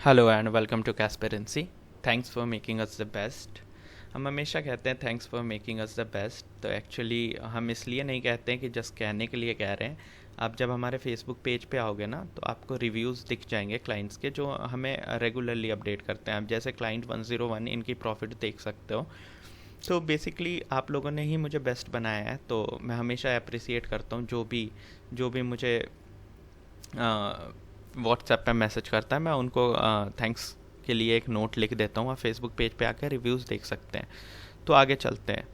Hello and welcome to कैस्पेरेंसी। Thanks for making us the best. हम हमेशा कहते हैं thanks for making us the best, तो एक्चुअली हम इसलिए नहीं कहते हैं कि जस्ट कहने के लिए कह रहे हैं। आप जब हमारे फेसबुक पेज पे आओगे ना, तो आपको रिव्यूज़ दिख जाएंगे क्लाइंट्स के, जो हमें रेगुलरली अपडेट करते हैं। आप जैसे क्लाइंट 101, इनकी प्रॉफिट देख सकते हो। तो बेसिकली आप लोगों ने ही मुझे बेस्ट बनाया है, तो मैं हमेशा अप्रिसिएट करता हूँ जो भी मुझे व्हाट्सएप पे मैसेज करता है, मैं उनको थैंक्स के लिए एक नोट लिख देता हूँ। आप फेसबुक पेज पे आकर रिव्यूज़ देख सकते हैं। तो आगे चलते हैं।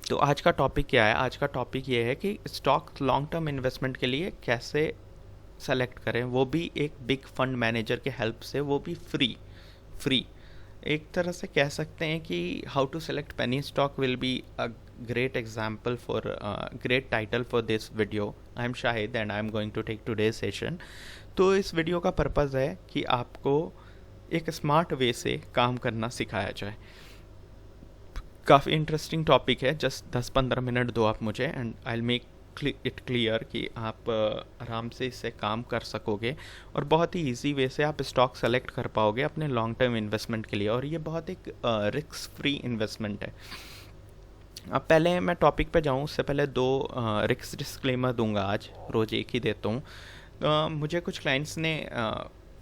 तो आज का टॉपिक क्या है? आज का टॉपिक ये है कि स्टॉक लॉन्ग टर्म इन्वेस्टमेंट के लिए कैसे सेलेक्ट करें, वो भी एक बिग फंड मैनेजर के हेल्प से, वो भी फ्री फ्री। एक तरह से कह सकते हैं कि how to select penny stock will be a great example for great title for this video. I am Shahid and I am going to take today's session. तो इस वीडियो का पर्पज़ है कि आपको एक स्मार्ट वे से काम करना सिखाया जाए। काफ़ी इंटरेस्टिंग टॉपिक है। जस्ट 10-15 मिनट दो आप मुझे and I will make it clear कि आप आराम से इससे काम कर सकोगे और बहुत ही इजी वे से आप स्टॉक सेलेक्ट कर पाओगे अपने लॉन्ग टर्म इन्वेस्टमेंट के लिए। और ये बहुत एक रिस्क फ्री इन्वेस्टमेंट है। अब पहले मैं टॉपिक पे जाऊँ उससे पहले दो रिस्क डिस्क्लेमर दूंगा। आज रोज़ एक ही देता हूँ। मुझे कुछ क्लाइंट्स ने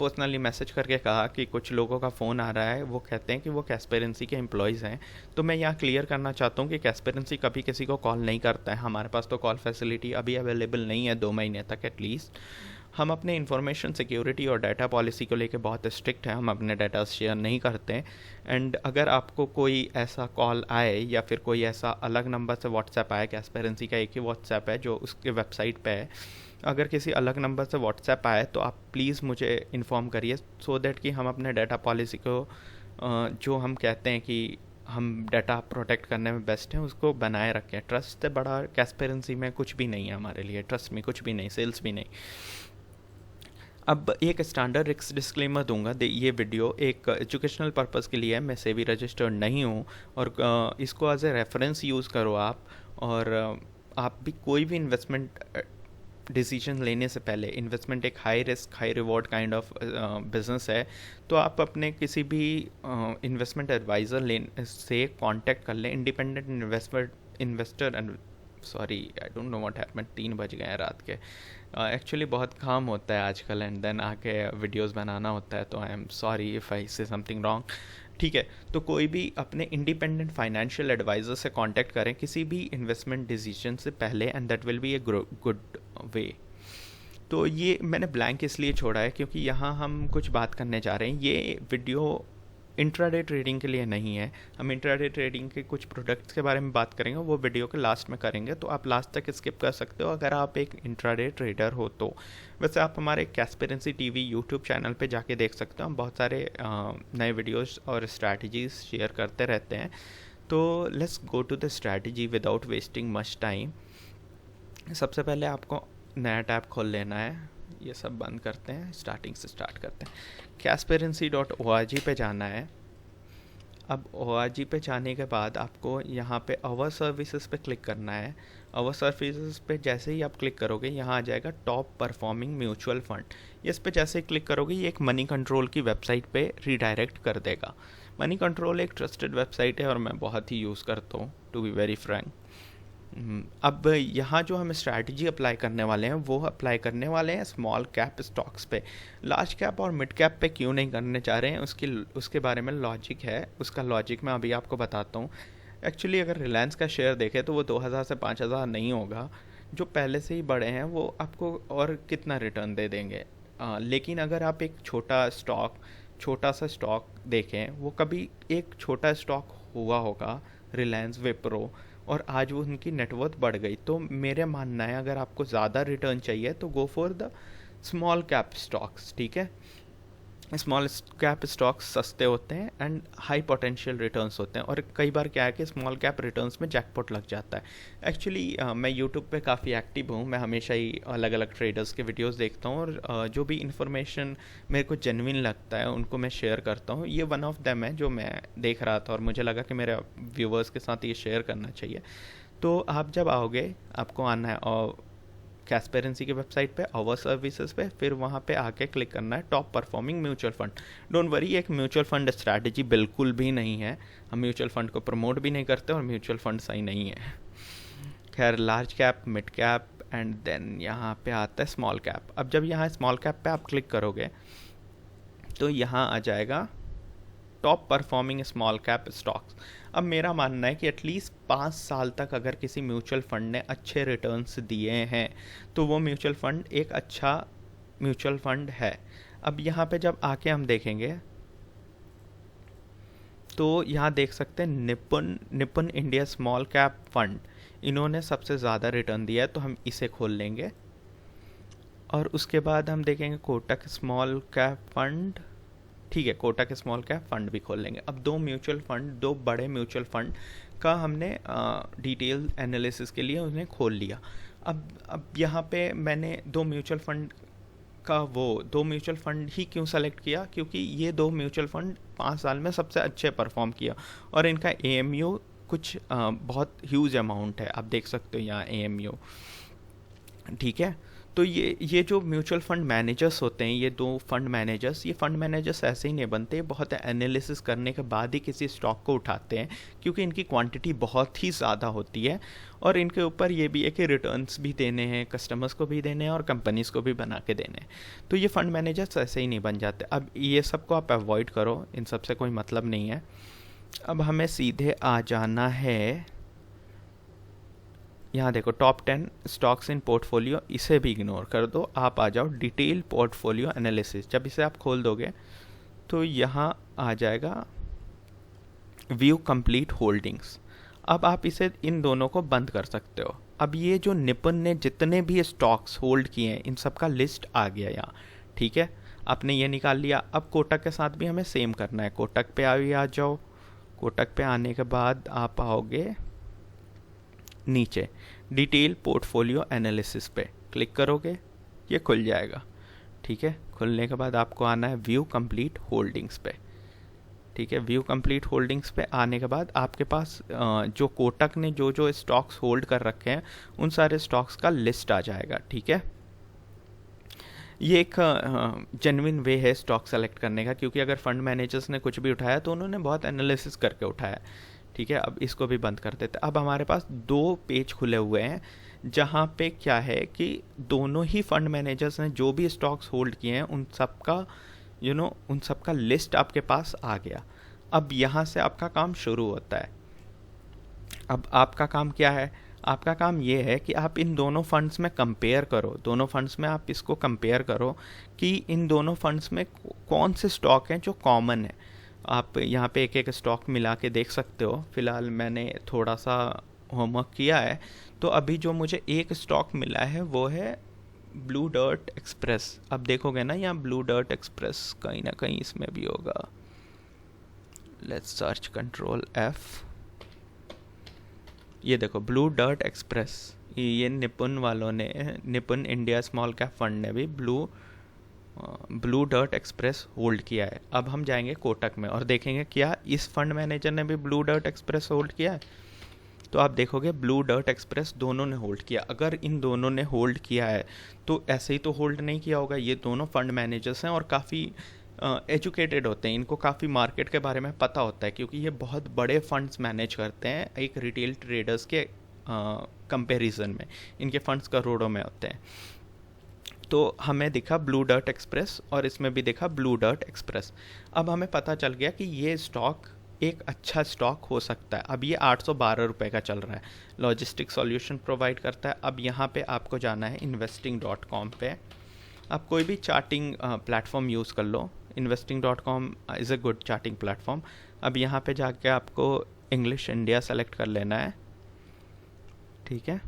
पर्सनली मैसेज करके कहा कि कुछ लोगों का फ़ोन आ रहा है, वो कहते हैं कि वो कैस्पेरेंसी के एम्प्लॉयज़ हैं। तो मैं यहाँ क्लियर करना चाहता हूँ कि कैस्पेरेंसी कभी किसी को कॉल नहीं करता है। हमारे पास तो कॉल फैसिलिटी अभी अवेलेबल नहीं है 2 महीने तक एटलीस्ट। हम अपने इंफॉर्मेशन सिक्योरिटी और डाटा पॉलिसी को लेकर बहुत स्ट्रिक्ट हैं। हम अपने डाटा शेयर नहीं करते हैं। एंड अगर आपको कोई ऐसा कॉल आए या फिर कोई ऐसा अलग नंबर से व्हाट्सएप आए, कैस्पेरेंसी का एक ही व्हाट्सएप है जो उसके वेबसाइट पे है, अगर किसी अलग नंबर से व्हाट्सएप आए तो आप प्लीज़ मुझे इन्फॉर्म करिए, सो दैट कि हम अपने डाटा पॉलिसी को जो हम कहते हैं कि हम डाटा प्रोटेक्ट करने में बेस्ट हैं, उसको बनाए रखें। ट्रस्ट से बड़ा कैस्पेरेंसी में कुछ भी नहीं है हमारे लिए। ट्रस्ट में कुछ भी नहीं, सेल्स भी नहीं। अब एक स्टैंडर्ड रिस्क डिस्क्लेमर दूंगा। ये वीडियो एक एजुकेशनल पर्पज़ के लिए है। मैं सेबी रजिस्टर्ड नहीं हूँ और इसको एज ए रेफरेंस यूज़ करो आप। और आप भी कोई भी इन्वेस्टमेंट डिसीजन लेने से पहले, इन्वेस्टमेंट एक high risk high reward kind of business है, तो आप अपने किसी भी इन्वेस्टमेंट एडवाइज़र से कांटेक्ट कर लें। Independent investor and sorry I don't know what happened, 3 बज गए हैं रात के। एक्चुअली बहुत काम होता है आजकल एंड देन आके वीडियोस बनाना होता है, तो I am sorry if I से समथिंग रॉन्ग। ठीक है, तो कोई भी अपने इंडिपेंडेंट फाइनेंशियल एडवाइज़र से कांटेक्ट करें किसी भी इन्वेस्टमेंट डिसीजन से पहले, and that will be a good way. तो ये मैंने ब्लैंक इसलिए छोड़ा है क्योंकि यहाँ हम कुछ बात करने जा रहे हैं। ये वीडियो इंट्राडे ट्रेडिंग के लिए नहीं है। हम इंट्राडे ट्रेडिंग के कुछ प्रोडक्ट्स के बारे में बात करेंगे, वो वीडियो के लास्ट में करेंगे, तो आप लास्ट तक स्किप कर सकते हो अगर आप एक इंट्राडे ट्रेडर हो तो। वैसे आप हमारे कैस्पेरेंसी टीवी यूट्यूब चैनल पे जाके देख सकते हो। हम बहुत सारे नए वीडियोस और स्ट्रैटेजीज शेयर करते रहते हैं। तो let's go to the strategy without wasting much time. सबसे पहले आपको नया टैब खोल लेना है। ये सब बंद करते हैं, स्टार्टिंग से स्टार्ट करते हैं। Kasperency.org पे जाना है। अब ORG पे जाने के बाद आपको यहाँ पे अवर सर्विसेज पे क्लिक करना है। अवर सर्विसेज पे जैसे ही आप क्लिक करोगे, यहाँ आ जाएगा टॉप परफॉर्मिंग म्यूचुअल फंड। इस पे जैसे ही क्लिक करोगे, ये एक मनी कंट्रोल की वेबसाइट पे रीडायरेक्ट कर देगा। मनी कंट्रोल एक ट्रस्टेड वेबसाइट है और मैं बहुत ही यूज़ करता हूँ, टू बी वेरी फ्रैंक। अब यहाँ जो हम स्ट्रैटेजी अप्लाई करने वाले हैं, वो अप्लाई करने वाले हैं स्मॉल कैप स्टॉक्स पे। लार्ज कैप और मिड कैप पे क्यों नहीं करने चाह रहे हैं, उसके बारे में लॉजिक है। उसका लॉजिक मैं अभी आपको बताता हूँ। एक्चुअली अगर रिलायंस का शेयर देखें तो वो 2000 से 5000 नहीं होगा। जो पहले से ही बड़े हैं वो आपको और कितना रिटर्न दे देंगे। लेकिन अगर आप एक छोटा सा स्टॉक देखें, वो कभी एक छोटा स्टॉक हुआ होगा रिलायंस विप्रो, और आज वो उनकी नेटवर्थ बढ़ गई। तो मेरे मानना है अगर आपको ज़्यादा रिटर्न चाहिए तो go for the small cap stocks. ठीक है, स्मॉल कैप स्टॉक्स सस्ते होते हैं एंड हाई पोटेंशियल रिटर्न्स होते हैं। और कई बार क्या है कि स्मॉल कैप रिटर्न्स में जैकपॉट लग जाता है। एक्चुअली मैं यूट्यूब पे काफ़ी एक्टिव हूँ। मैं हमेशा ही अलग अलग ट्रेडर्स के वीडियोस देखता हूँ और जो भी इन्फॉर्मेशन मेरे को जेन्युइन लगता है उनको मैं शेयर करता हूँ। ये वन ऑफ देम है जो मैं देख रहा था और मुझे लगा कि मेरे व्यूवर्स के साथ ये शेयर करना चाहिए। तो आप जब आओगे, आपको आना है और कैस्पेरेंसी की वेबसाइट पे, आवर सर्विसेज पे, फिर वहाँ पे आके क्लिक करना है top performing mutual fund. Don't worry, एक म्यूचुअल फंड स्ट्रैटेजी बिल्कुल भी नहीं है, हम म्यूचुअल फंड को प्रमोट भी नहीं करते और म्यूचुअल फंड सही नहीं है। खैर, large cap, mid cap and then यहाँ पे आता है स्मॉल कैप। अब जब यहाँ स्मॉल कैप पे आप क्लिक करोगे तो यहाँ आ जाएगा top performing small cap stocks. अब मेरा मानना है कि एटलीस्ट 5 साल तक अगर किसी म्यूचुअल फंड ने अच्छे रिटर्न्स दिए हैं तो वो म्यूचुअल फंड एक अच्छा म्यूचुअल फंड है। अब यहाँ पे जब आके हम देखेंगे तो यहाँ देख सकते हैं निपुन इंडिया स्मॉल कैप फंड, इन्होंने सबसे ज़्यादा रिटर्न दिया है, तो हम इसे खोल लेंगे। और उसके बाद हम देखेंगे कोटक स्मॉल कैप फंड, ठीक है, कोटक स्मॉल कैप फंड भी खोल लेंगे। अब दो बड़े म्यूचुअल फंड का हमने डिटेल एनालिसिस के लिए उन्हें खोल लिया। अब यहाँ पे मैंने दो म्यूचुअल फंड ही क्यों सेलेक्ट किया, क्योंकि ये दो म्यूचुअल फंड 5 साल में सबसे अच्छे परफॉर्म किया और इनका AMU कुछ बहुत ह्यूज अमाउंट है, आप देख सकते हो यहाँ AMU, ठीक है। तो ये जो म्यूचुअल फंड मैनेजर्स होते हैं, ये फंड मैनेजर्स ऐसे ही नहीं बनते, बहुत एनालिसिस करने के बाद ही किसी स्टॉक को उठाते हैं, क्योंकि इनकी क्वांटिटी बहुत ही ज़्यादा होती है और इनके ऊपर ये भी है कि रिटर्न्स भी देने हैं, कस्टमर्स को भी देने हैं और कंपनीज़ को भी बना के देने हैं। तो ये फंड मैनेजर्स ऐसे ही नहीं बन जाते। अब ये सबको आप अवॉइड करो, इन सब से कोई मतलब नहीं है। अब हमें सीधे आ जाना है, यहाँ देखो टॉप 10 स्टॉक्स इन पोर्टफोलियो, इसे भी इग्नोर कर दो, आप आ जाओ डिटेल पोर्टफोलियो एनालिसिस। जब इसे आप खोल दोगे तो यहाँ आ जाएगा व्यू कंप्लीट होल्डिंग्स। अब आप इसे इन दोनों को बंद कर सकते हो। अब ये जो निपुन ने जितने भी स्टॉक्स होल्ड किए हैं, इन सब का लिस्ट आ गया यहाँ, ठीक है, आपने ये निकाल लिया। अब कोटक के साथ भी हमें सेम करना है, कोटक पे आ जाओ। कोटक पे आने के बाद आप आओगे नीचे डिटेल पोर्टफोलियो एनालिसिस पे क्लिक करोगे, ये खुल जाएगा, ठीक है। खुलने के बाद आपको आना है व्यू कंप्लीट होल्डिंग्स पे, ठीक है। व्यू कंप्लीट होल्डिंग्स पे आने के बाद आपके पास जो कोटक ने जो स्टॉक्स होल्ड कर रखे हैं उन सारे स्टॉक्स का लिस्ट आ जाएगा, ठीक है। ये एक जेन्युइन वे है स्टॉक सेलेक्ट करने का, क्योंकि अगर फंड मैनेजर्स ने कुछ भी उठाया तो उन्होंने बहुत एनालिसिस करके उठाया, ठीक है। अब इसको भी बंद कर देते। अब हमारे पास 2 पेज खुले हुए हैं जहाँ पे क्या है कि दोनों ही फंड मैनेजर्स ने जो भी स्टॉक्स होल्ड किए हैं उन सब का उन सब का लिस्ट आपके पास आ गया। अब यहाँ से आपका काम शुरू होता है। अब आपका काम क्या है? आपका काम ये है कि आप इन दोनों फंड्स में कंपेयर करो, दोनों फंड्स में आप इसको कंपेयर करो कि इन दोनों फंड्स में कौन से स्टॉक हैं जो कॉमन है। आप यहाँ पे एक एक स्टॉक मिला के देख सकते हो। फ़िलहाल मैंने थोड़ा सा होमवर्क किया है, तो अभी जो मुझे एक स्टॉक मिला है वो है ब्लू डर्ट एक्सप्रेस। अब देखोगे ना यहाँ ब्लू डर्ट एक्सप्रेस कहीं ना कहीं इसमें भी होगा। Let's search control F। ये देखो ब्लू डर्ट एक्सप्रेस, ये निपुन वालों ने, निपुन इंडिया स्मॉल कैप फंड ने भी ब्लू डर्ट एक्सप्रेस होल्ड किया है। अब हम जाएंगे कोटक में और देखेंगे क्या इस फंड मैनेजर ने भी ब्लू डर्ट एक्सप्रेस होल्ड किया है। तो आप देखोगे ब्लू डर्ट एक्सप्रेस दोनों ने होल्ड किया। अगर इन दोनों ने होल्ड किया है तो ऐसे ही तो होल्ड नहीं किया होगा। ये दोनों फंड मैनेजर्स हैं और काफ़ी एजुकेटेड होते हैं, इनको काफ़ी मार्केट के बारे में पता होता है, क्योंकि ये बहुत बड़े फंड्स मैनेज करते हैं एक रिटेल ट्रेडर्स के कंपैरिजन में। इनके फंड्स करोड़ों में होते हैं। तो हमें दिखा ब्लू डर्ट एक्सप्रेस और इसमें भी दिखा ब्लू डर्ट एक्सप्रेस। अब हमें पता चल गया कि ये स्टॉक एक अच्छा स्टॉक हो सकता है। अब ये 812 रुपये का चल रहा है, लॉजिस्टिक सॉल्यूशन प्रोवाइड करता है। अब यहाँ पे आपको जाना है investing.com पे। आप कोई भी चार्टिंग प्लेटफॉर्म यूज़ कर लो, investing.com is a good charting platform. अब यहाँ पे जाके आपको इंग्लिश इंडिया सेलेक्ट कर लेना है, ठीक है।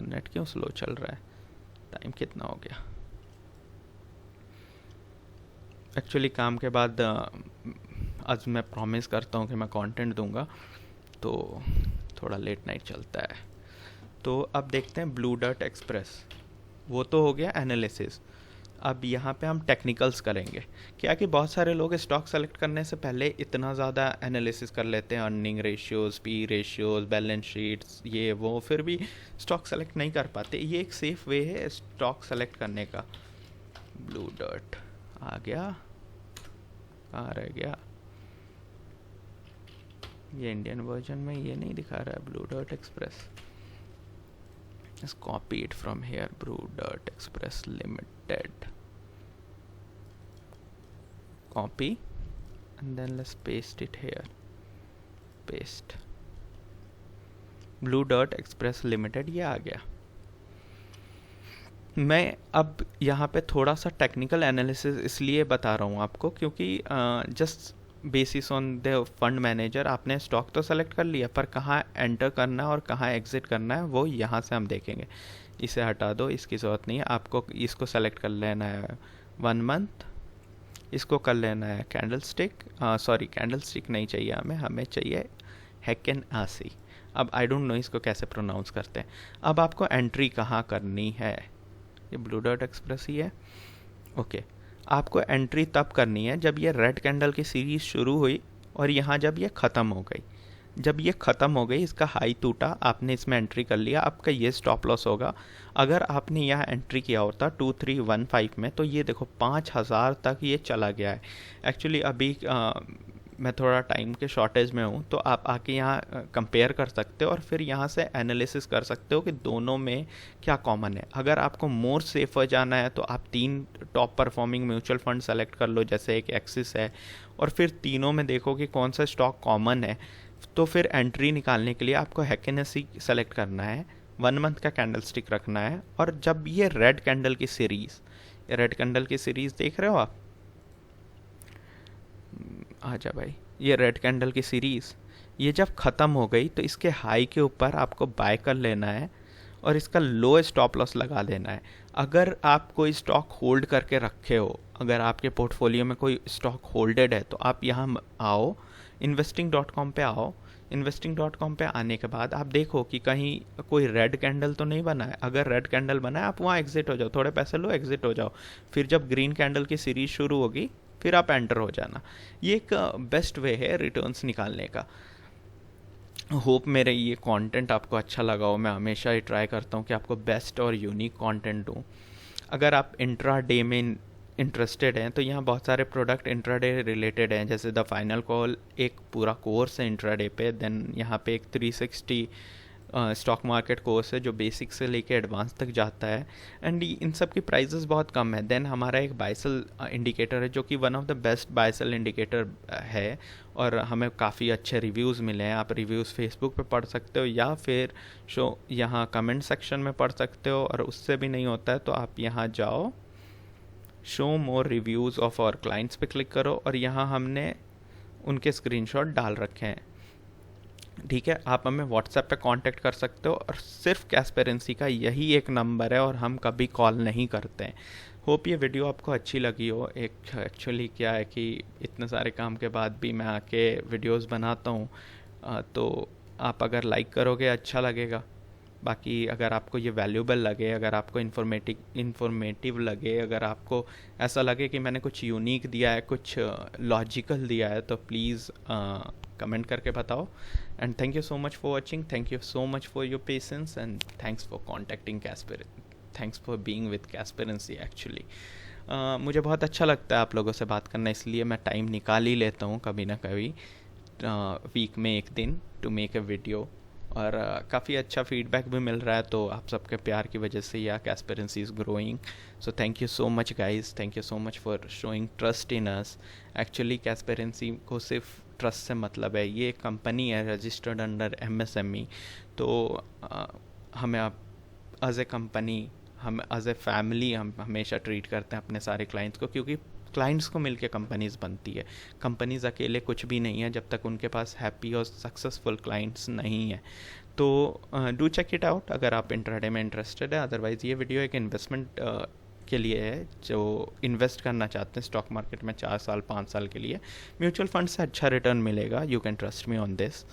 नेट क्यों स्लो चल रहा है? टाइम कितना हो गया? एक्चुअली काम के बाद आज मैं प्रॉमिस करता हूँ कि मैं कंटेंट दूंगा, तो थोड़ा लेट नाइट चलता है। तो अब देखते हैं ब्लू डर्ट एक्सप्रेस, वो तो हो गया एनालिसिस। अब यहाँ पे हम टेक्निकल्स करेंगे। क्या कि बहुत सारे लोग स्टॉक सेलेक्ट करने से पहले इतना ज़्यादा एनालिसिस कर लेते हैं, earning ratios, P ratios, balance sheets, ये वो, फिर भी स्टॉक सेलेक्ट नहीं कर पाते। ये एक सेफ़ वे है स्टॉक सेलेक्ट करने का। ब्लू डॉट आ गया, कहाँ रह गया? ये इंडियन वर्जन में ये नहीं दिखा रहा है blue dot express. Let's copy it from here, Blue Dart Express Limited. Copy and then let's paste it here. Paste. Blue Dart Express Limited ये आ गया। मैं अब यहाँ पे थोड़ा सा टेक्निकल एनालिसिस इसलिए बता रहा हूँ आपको क्योंकि just basis on the fund manager आपने स्टॉक तो सेलेक्ट कर लिया, पर कहाँ एंटर करना है और कहाँ एग्जिट करना है वो यहाँ से हम देखेंगे। इसे हटा दो, इसकी ज़रूरत नहीं है आपको। इसको सेलेक्ट कर लेना है 1 मंथ, इसको कर लेना है candle stick, sorry candle stick नहीं चाहिए हमें चाहिए हैकेन आसी। अब आई डोंट नो इसको कैसे प्रोनाउंस करते हैं। अब आपको एंट्री कहाँ करनी है? ये ब्लू डॉट एक्सप्रेस ही है, ओके। आपको एंट्री तब करनी है जब ये रेड कैंडल की सीरीज शुरू हुई और यहाँ जब ये ख़त्म हो गई। जब ये ख़त्म हो गई, इसका हाई टूटा, आपने इसमें एंट्री कर लिया, आपका ये स्टॉप लॉस होगा। अगर आपने यहाँ एंट्री किया होता 2315 में, तो ये देखो 5000 तक ये चला गया है। एक्चुअली अभी मैं थोड़ा टाइम के शॉर्टेज में हूँ, तो आप आके यहाँ कंपेयर कर सकते हो और फिर यहाँ से एनालिसिस कर सकते हो कि दोनों में क्या कॉमन है। अगर आपको मोर सेफर जाना है तो आप 3 top performing mutual fund select कर लो, जैसे एक एक्सिस है, और फिर तीनों में देखो कि कौन सा स्टॉक कॉमन है। तो फिर एंट्री निकालने के लिए आपको हैकेनेसी सेलेक्ट करना है, 1 मंथ का कैंडल स्टिक रखना है, और जब ये रेड कैंडल की सीरीज़ देख रहे हो आप, आजा भाई, ये रेड कैंडल की सीरीज़ ये जब ख़त्म हो गई तो इसके हाई के ऊपर आपको बाय कर लेना है और इसका लो स्टॉप लॉस लगा देना है। अगर आप कोई स्टॉक होल्ड करके रखे हो, अगर आपके पोर्टफोलियो में कोई स्टॉक होल्डेड है, तो आप यहाँ आओ, investing.com पे आओ। investing.com पे आने के बाद आप देखो कि कहीं कोई रेड कैंडल तो नहीं बना है। अगर रेड कैंडल बना है, आप वहाँ एग्जिट हो जाओ, थोड़े पैसे लो, एग्जिट हो जाओ। फिर जब ग्रीन कैंडल की सीरीज शुरू होगी, फिर आप एंटर हो जाना। ये एक बेस्ट वे है रिटर्न्स निकालने का। होप मेरे ये कंटेंट आपको अच्छा लगा हो। मैं हमेशा ही ट्राई करता हूँ कि आपको बेस्ट और यूनिक कंटेंट दूँ। अगर आप इंट्रा डे में इंटरेस्टेड हैं तो यहाँ बहुत सारे प्रोडक्ट इंट्राडे रिलेटेड हैं, जैसे द फाइनल कॉल एक पूरा कोर्स है इंट्राडे पे। देन यहाँ पे एक 360 स्टॉक मार्केट कोर्स है जो बेसिक से लेके एडवांस तक जाता है, एंड इन सब की प्राइजेस बहुत कम है। देन हमारा एक बायसेल इंडिकेटर है जो कि one of the best buy sell indicator है, और हमें काफ़ी अच्छे रिव्यूज़ मिले हैं। आप रिव्यूज़ फेसबुक पे पढ़ सकते हो या फिर यहाँ कमेंट सेक्शन में पढ़ सकते हो, और उससे भी नहीं होता है तो आप यहाँ जाओ, show more reviews of our clients पे क्लिक करो, और यहाँ हमने उनके स्क्रीनशॉट डाल रखे हैं। ठीक है, आप हमें व्हाट्सएप पे कांटेक्ट कर सकते हो, और सिर्फ कैस्पेरेंसी का यही एक नंबर है और हम कभी कॉल नहीं करते हैं। होप ये वीडियो आपको अच्छी लगी हो। एक एक्चुअली क्या है कि इतने सारे काम के बाद भी मैं आके वीडियोस बनाता हूँ, तो आप अगर लाइक करोगे अच्छा लगेगा। बाकी अगर आपको ये वैल्यूबल लगे, अगर आपको इन्फॉर्मेटिव लगे, अगर आपको ऐसा लगे कि मैंने कुछ यूनिक दिया है, कुछ लॉजिकल दिया है, तो प्लीज़ कमेंट करके बताओ। And thank you so much for watching, thank you so much for your patience, and thanks for contacting thanks for being with कैस्पेरेंसी। एक्चुअली मुझे बहुत अच्छा लगता है आप लोगों से बात करना, इसलिए मैं टाइम निकाल ही लेता हूँ कभी ना कभी वीक में एक दिन टू मेक ए वीडियो, और काफ़ी अच्छा फीडबैक भी मिल रहा है। तो आप सबके प्यार की वजह से या कैस्पेरेंसी is growing. So thank you so much guys, thank you so much for showing trust in us. Actually कैस्पेरेंसी को सिर्फ ट्रस्ट से मतलब है। ये एक कंपनी है रजिस्टर्ड अंडर MSME, तो हमें आप एज ए कंपनी, हम एज ए फैमिली हम हमेशा ट्रीट करते हैं अपने सारे क्लाइंट्स को, क्योंकि क्लाइंट्स को मिलके कंपनीज़ बनती है। कंपनीज़ अकेले कुछ भी नहीं है जब तक उनके पास हैप्पी और सक्सेसफुल क्लाइंट्स नहीं है। तो डू चेक इट आउट अगर आप इंट्राडे में इंटरेस्टेड है। अदरवाइज़ ये वीडियो एक इन्वेस्टमेंट के लिए है जो इन्वेस्ट करना चाहते हैं स्टॉक मार्केट में 4 साल 5 साल के लिए। म्यूचुअल फंड से अच्छा रिटर्न मिलेगा, you can trust me on this.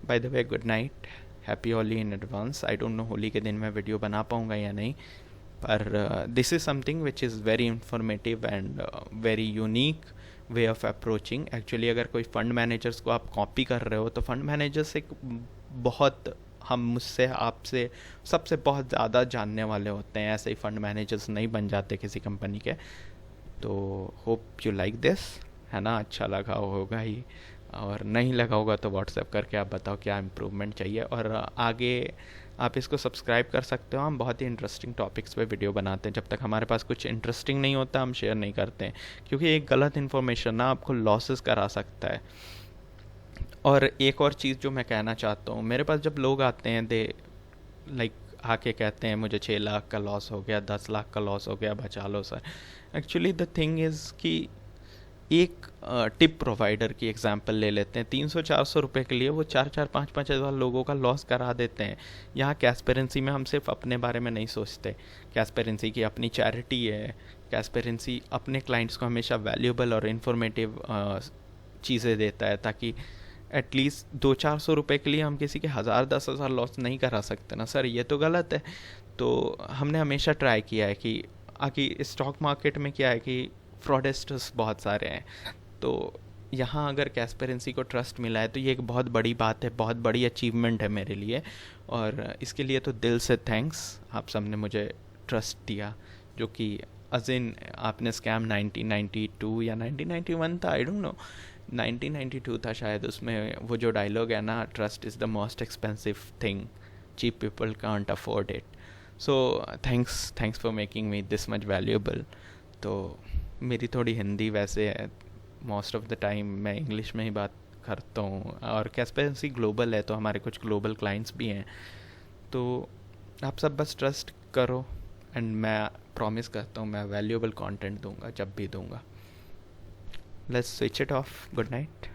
By the way, good night, happy Holi in advance. I don't know Holi के दिन मैं वीडियो बना पाऊँगा या नहीं, पर this is something which is very informative and very unique way of approaching. Actually अगर कोई फंड मैनेजर्स को आप कॉपी कर रहे हो तो फंड मैनेजर्स एक बहुत हम मुझसे आपसे सबसे बहुत ज़्यादा जानने वाले होते हैं, ऐसे ही फंड मैनेजर्स नहीं बन जाते किसी कंपनी के। तो होप यू लाइक दिस, है ना? अच्छा लगा होगा ही, और नहीं लगा होगा तो व्हाट्सएप करके आप बताओ क्या इम्प्रूवमेंट चाहिए। और आगे आप इसको सब्सक्राइब कर सकते हो, हम बहुत ही इंटरेस्टिंग टॉपिक्स पे वीडियो बनाते हैं। जब तक हमारे पास कुछ इंटरेस्टिंग नहीं होता हम शेयर नहीं करते हैं, क्योंकि एक गलत इन्फॉर्मेशन ना आपको लॉसेस करा सकता है। और एक और चीज़ जो मैं कहना चाहता हूँ, मेरे पास जब लोग आते हैं दे लाइक आके कहते हैं मुझे 6 लाख का लॉस हो गया, 10 लाख का लॉस हो गया, बचा लो sir. Actually the thing is कि एक टिप प्रोवाइडर की एग्जांपल ले लेते हैं, 300-400 रुपये के लिए वो 4-5 हज़ार लोगों का लॉस करा देते हैं। यहाँ कैस्पेरेंसी में हम सिर्फ अपने बारे में नहीं सोचते, कैस्पेरेंसी की अपनी चैरिटी है, कैस्पेरेंसी अपने क्लाइंट्स को हमेशा वैल्यूएबल और इन्फॉर्मेटिव चीज़ें देता है, ताकि एटलीस्ट 200-400 रुपये के लिए हम किसी के 1000-10,000 लॉस नहीं करा सकते ना सर, ये तो गलत है। तो हमने हमेशा ट्राई किया है कि आकि स्टॉक मार्केट में क्या है कि फ्रॉडेस्टर्स बहुत सारे हैं, तो यहाँ अगर कैस्पेरेंसी को ट्रस्ट मिला है तो ये एक बहुत बड़ी बात है, बहुत बड़ी अचीवमेंट है मेरे लिए। और इसके लिए तो दिल से थैंक्स, आप सबने मुझे ट्रस्ट दिया, जो कि अजिन आपने स्कैम 1992 या 1991 था, आई डोंट नो, 1992 था शायद, उसमें वो जो डायलॉग है ना, trust is the most expensive thing, cheap people can't afford it. So thanks for making me this much valuable. तो मेरी थोड़ी हिंदी वैसे है, मोस्ट ऑफ द टाइम मैं इंग्लिश में ही बात करता हूँ, और कैस्पेरेंसी ग्लोबल है तो हमारे कुछ ग्लोबल क्लाइंट्स भी हैं। तो आप सब बस ट्रस्ट करो, एंड मैं प्रॉमिस करता हूँ मैं वैल्यूएबल कंटेंट दूंगा जब भी दूंगा। Let's switch it of, good night.